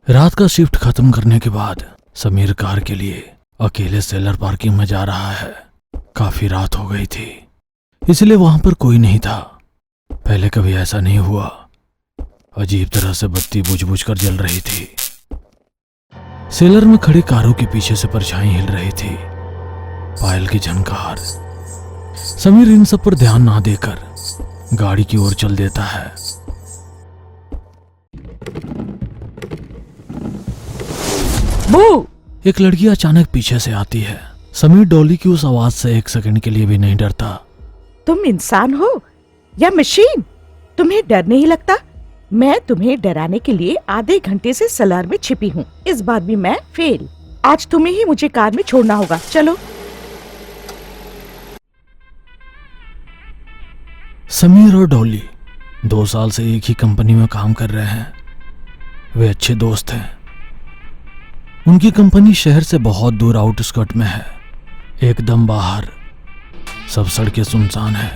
रात का शिफ्ट खत्म करने के बाद समीर कार के लिए अकेले सेलर पार्किंग में जा रहा है। काफी रात हो गई थी, इसलिए वहां पर कोई नहीं था। पहले कभी ऐसा नहीं हुआ। अजीब तरह से बत्ती बुझ बुझ कर जल रही थी। सेलर में खड़ी कारों के पीछे से परछाई हिल रही थी, पायल की झनकार। समीर इन सब पर ध्यान ना देकर गाड़ी की ओर चल देता है। बू! एक लड़की अचानक पीछे से आती है। समीर डॉली की उस आवाज से एक सेकंड के लिए भी नहीं डरता। तुम इंसान हो या मशीन? तुम्हें डर नहीं लगता? मैं तुम्हें डराने के लिए आधे घंटे से सलार में छिपी हूँ। इस बार भी मैं फेल। आज तुम्हें ही मुझे कार में छोड़ना होगा। चलो। समीर और डॉली 2 साल से एक ही कंपनी में काम कर रहे हैं। वे अच्छे दोस्त हैं। उनकी कंपनी शहर से बहुत दूर आउटस्कर्ट में है, एकदम बाहर। सब सड़कें सुनसान है।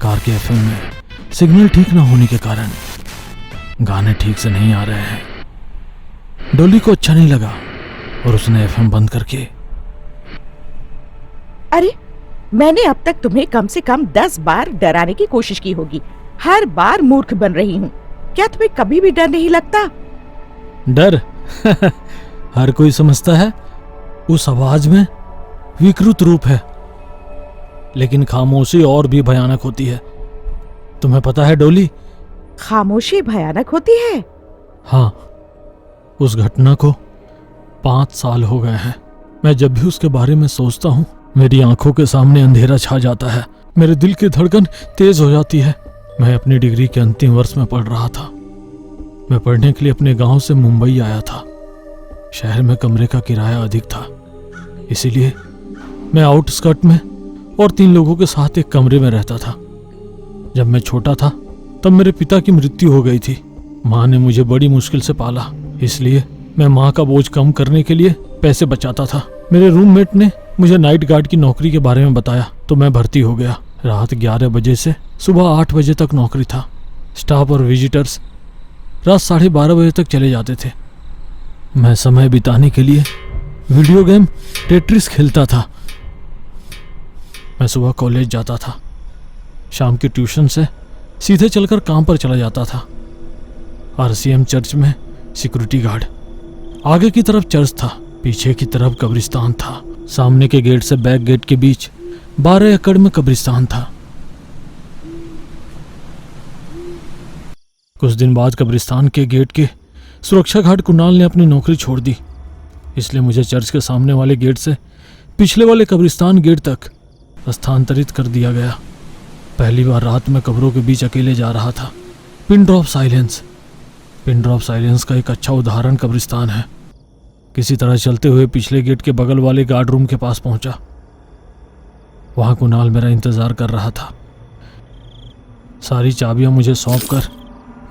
कार के एफएम में सिग्नल ठीक न होने के कारण गाने ठीक से नहीं आ रहे हैं। डॉली को अच्छा नहीं लगा और उसने एफएम बंद करके, अरे, मैंने अब तक तुम्हें कम से कम 10 बार डराने की कोशिश की होगी। हर बार मूर्ख बन रही हूँ। क्या तुम्हें कभी भी डर नहीं लगता? डर? हर कोई समझता है उस आवाज में विकृत रूप है, लेकिन खामोशी और भी भयानक होती है। तुम्हें पता है डॉली? खामोशी भयानक होती है? हाँ, उस घटना को 5 साल हो गए हैं। मैं जब भी उसके बारे में सोचता हूँ, मेरी आंखों के सामने अंधेरा छा जाता है। मेरे दिल की धड़कन तेज हो जाती है। मैं अपनी डिग्री के अंतिम वर्ष में पढ़ रहा था। मैं पढ़ने के लिए अपने गांव से मुंबई आया था। शहर में कमरे का किराया अधिक था, इसीलिए मैं आउटस्कर्ट में और 3 लोगों के साथ एक कमरे में रहता था। जब मैं छोटा था तब मेरे पिता की मृत्यु हो गई थी। माँ ने मुझे बड़ी मुश्किल से पाला, इसलिए मैं माँ का बोझ कम करने के लिए पैसे बचाता था। मेरे रूममेट ने मुझे नाइट गार्ड की नौकरी के बारे में बताया तो मैं भर्ती हो गया। रात 11 बजे से सुबह 8 बजे तक नौकरी था। स्टाफ और विजिटर्स रात 12:30 बजे तक चले जाते थे। मैं समय बिताने के लिए वीडियो गेम टेट्रिस खेलता था। मैं सुबह कॉलेज जाता था, शाम की ट्यूशन से सीधे चलकर काम पर चला जाता था। RCM चर्च में सिक्योरिटी गार्ड। आगे की तरफ चर्च था, पीछे की तरफ कब्रिस्तान था। सामने के गेट से बैक गेट के बीच 12 एकड़ में कब्रिस्तान था। कुछ दिन बाद कब्रिस्तान के गेट के सुरक्षा गार्ड कुणाल ने अपनी नौकरी छोड़ दी, इसलिए मुझे चर्च के सामने वाले गेट से पिछले वाले कब्रिस्तान गेट तक स्थानांतरित कर दिया गया। पहली बार रात में कब्रों के बीच अकेले जा रहा था। Pin drop silence. Pin drop silence का एक अच्छा उदाहरण कब्रिस्तान है। किसी तरह चलते हुए पिछले गेट के बगल वाले गार्ड रूम के पास पहुंचा। वहां कुणाल मेरा इंतजार कर रहा था। सारी चाबियां मुझे सौंप कर,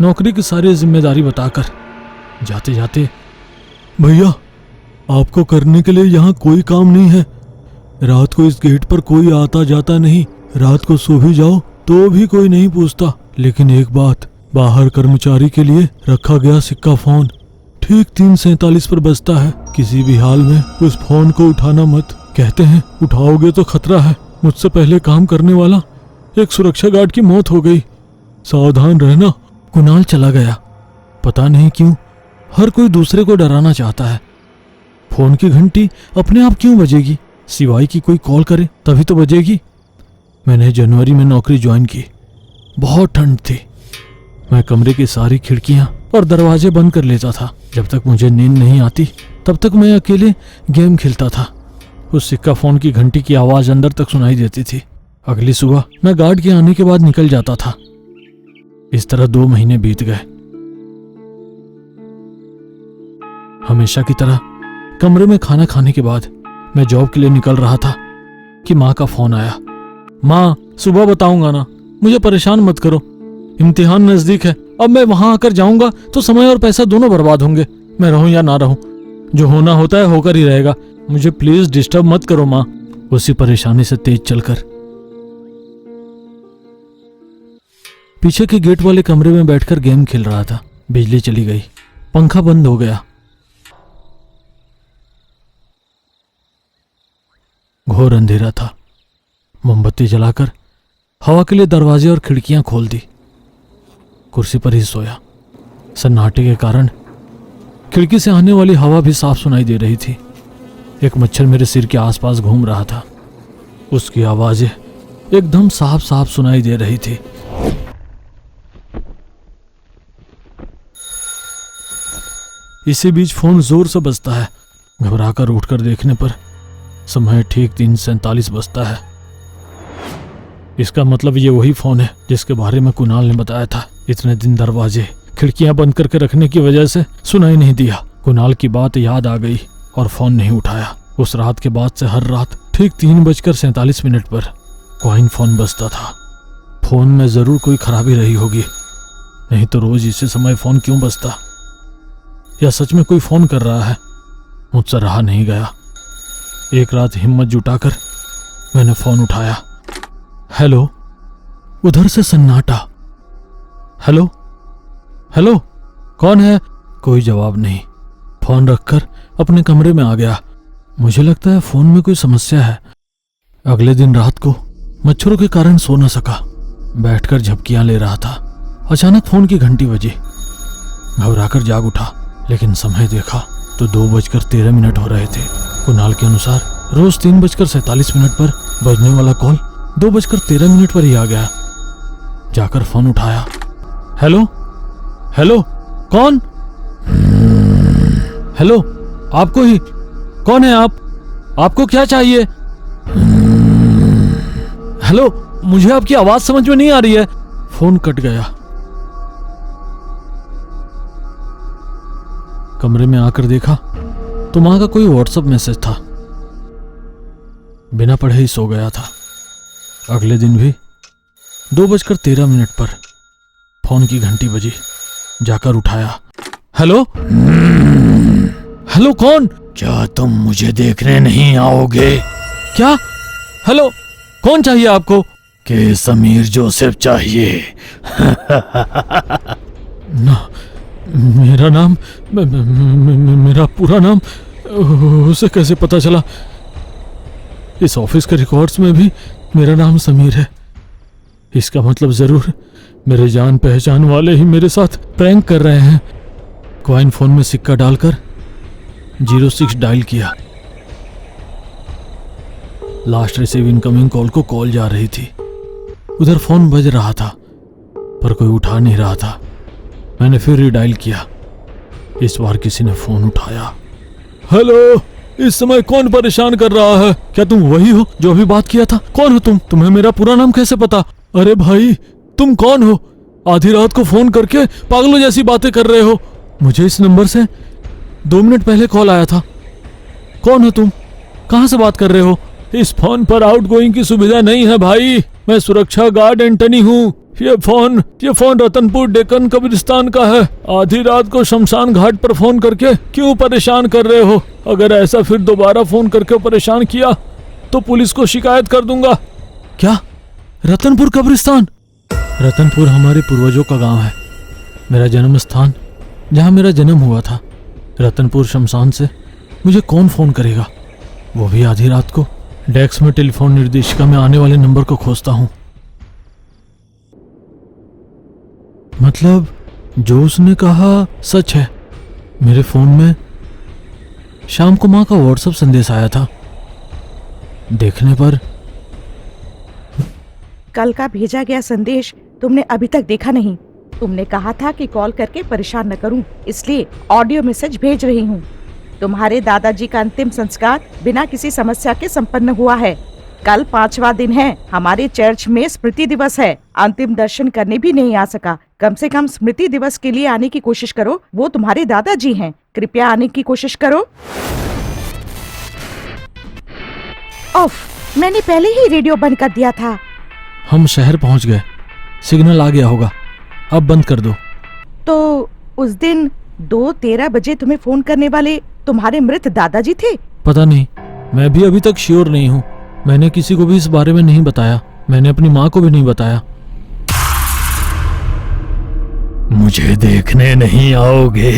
नौकरी की सारी जिम्मेदारी बताकर, जाते जाते, भैया आपको करने के लिए यहाँ कोई काम नहीं है। रात को इस गेट पर कोई आता जाता नहीं। रात को सो भी जाओ तो भी कोई नहीं पूछता। लेकिन एक बात, बाहर कर्मचारी के लिए रखा गया सिक्का फोन ठीक 3:47 पर बजता है। किसी भी हाल में उस फोन को उठाना मत। कहते हैं उठाओगे तो खतरा है। मुझसे पहले काम करने वाला एक सुरक्षा गार्ड की मौत हो गई। सावधान रहना। कुणाल चला गया। पता नहीं क्यों हर कोई दूसरे को डराना चाहता है। फोन की घंटी अपने आप क्यों बजेगी? सिवाय कि कोई कॉल करे तभी तो बजेगी। मैंने जनवरी में नौकरी ज्वाइन की। बहुत ठंड थी। मैं कमरे की सारी खिड़कियां और दरवाजे बंद कर लेता था। जब तक मुझे नींद नहीं आती तब तक मैं अकेले गेम खेलता था। उस सिक्का फोन की घंटी की आवाज अंदर तक सुनाई देती थी। अगली सुबह मैं गार्ड के आने के बाद निकल जाता था। इस तरह 2 महीने बीत गए। हमेशा की तरह कमरे में खाना खाने के बाद मैं जॉब के लिए निकल रहा था कि माँ का फोन आया। माँ, सुबह बताऊंगा ना, मुझे परेशान मत करो। इम्तिहान नजदीक है। अब मैं वहां आकर जाऊंगा तो समय और पैसा दोनों बर्बाद होंगे। मैं रहूं या ना रहूं, जो होना होता है होकर ही रहेगा। मुझे प्लीज डिस्टर्ब मत करो माँ। उसी परेशानी से तेज चलकर पीछे के गेट वाले कमरे में बैठकर गेम खेल रहा था। बिजली चली गई, पंखा बंद हो गया। घोर अंधेरा था। मोमबत्ती जलाकर हवा के लिए दरवाजे और खिड़कियां खोल दी। कुर्सी पर ही सोया। सन्नाटे के कारण खिड़की से आने वाली हवा भी साफ सुनाई दे रही थी। एक मच्छर मेरे सिर के आसपास घूम रहा था। उसकी आवाजें एकदम साफ साफ सुनाई दे रही थी। इसी बीच फोन जोर से बजता है। घबराकर उठकर देखने पर समय ठीक 3:47 बजता है। इसका मतलब ये वही फोन है जिसके बारे में कुणाल ने बताया था। इतने दिन दरवाजे खिड़कियां बंद करके रखने की वजह से सुनाई नहीं दिया। कुणाल की बात याद आ गई और फोन नहीं उठाया। उस रात के बाद से हर रात ठीक 3:47 पर कॉइन फोन बजता था। फोन में जरूर कोई खराबी रही होगी, नहीं तो रोज इसी समय फोन क्यों बजता? या सच में कोई फोन कर रहा है? मुझसे रहा नहीं गया। एक रात हिम्मत जुटाकर मैंने फोन उठाया। हेलो। उधर से सन्नाटा। हेलो हेलो, कौन है? कोई जवाब नहीं। फोन रखकर अपने कमरे में आ गया। मुझे लगता है फोन में कोई समस्या है। अगले दिन रात को मच्छरों के कारण सो न सका। बैठकर झपकियां ले रहा था। अचानक फोन की घंटी बजी। घबराकर जाग उठा, लेकिन समय देखा तो 2:13 हो रहे थे। कुणाल के अनुसार रोज 3:47 पर बजने वाला कॉल 2:13 पर ही आ गया। जाकर फोन उठाया। हेलो हेलो, कौन? हेलो, आपको ही। कौन है आप? आपको क्या चाहिए? हेलो, मुझे आपकी आवाज समझ में नहीं आ रही है। फोन कट गया। कमरे में आकर देखा तो मां का कोई व्हाट्सएप मैसेज था। बिना पढ़े ही सो गया था। अगले दिन भी 2:13 पर फोन की घंटी बजी। जाकर उठाया। हेलो हेलो, कौन? क्या तुम मुझे देखने नहीं आओगे? क्या? हेलो, कौन चाहिए आपको? कि समीर जोसेफ चाहिए। ना, मेरा नाम मेरा पूरा नाम उसे कैसे पता चला? इस ऑफिस के रिकॉर्ड्स में भी मेरा नाम समीर है। इसका मतलब जरूर मेरे जान पहचान वाले ही मेरे साथ प्रैंक कर रहे हैं। कॉइन फोन में सिक्का डालकर 06 डायल किया। लास्ट रिसीव इनकमिंग कॉल को कॉल जा रही थी। उधर फोन बज रहा था पर कोई उठा नहीं रहा था। मैंने फिर रिडायल किया। इस बार किसी ने फोन उठाया। हेलो, इस समय कौन परेशान कर रहा है? क्या तुम वही हो जो अभी बात किया था? कौन हो तुम? तुम्हें मेरा पूरा नाम कैसे पता? अरे भाई, तुम कौन हो? आधी रात को फोन करके पागलों जैसी बातें कर रहे हो। मुझे इस नंबर से 2 मिनट पहले कॉल आया था। कौन हो तुम? कहां से बात कर रहे हो? इस फोन पर आउटगोइंग की सुविधा नहीं है भाई। मैं सुरक्षा गार्ड एंटनी हूँ। ये फोन रतनपुर डेक्कन कब्रिस्तान का है। आधी रात को शमशान घाट पर फोन करके क्यों परेशान कर रहे हो? अगर ऐसा फिर दोबारा फोन करके परेशान किया तो पुलिस को शिकायत कर दूंगा। क्या? रतनपुर कब्रिस्तान? रतनपुर हमारे पूर्वजों का गांव है। मेरा जन्म स्थान, जहां मेरा जन्म हुआ था। रतनपुर शमशान से मुझे कौन फोन करेगा, वो भी आधी रात को? डेस्क में टेलीफोन निर्देशिका में आने वाले नंबर को खोजता हूं। मतलब जो उसने कहा सच है। मेरे फोन में शाम को मां का व्हाट्सएप संदेश आया था। देखने पर कल का भेजा गया संदेश तुमने अभी तक देखा नहीं। तुमने कहा था कि कॉल करके परेशान न करूं, इसलिए ऑडियो मैसेज भेज रही हूं। तुम्हारे दादाजी का अंतिम संस्कार बिना किसी समस्या के संपन्न हुआ है। कल 5वां दिन है। हमारे चर्च में स्मृति दिवस है। अंतिम दर्शन करने भी नहीं आ सका। कम से कम स्मृति दिवस के लिए आने की कोशिश करो। वो तुम्हारे दादाजी हैं। कृपया आने की कोशिश करो। ओफ, मैंने पहले ही रेडियो बंद कर दिया था। हम शहर पहुंच गए। सिग्नल आ गया होगा। अब बंद कर दो। तो उस दिन 2:13 बजे तुम्हें फोन करने वाले तुम्हारे मृत दादाजी थे? पता नहीं, मैं भी अभी तक श्योर नहीं हूँ। मैंने किसी को भी इस बारे में नहीं बताया। मैंने अपनी माँ को भी नहीं बताया। मुझे देखने नहीं आओगे?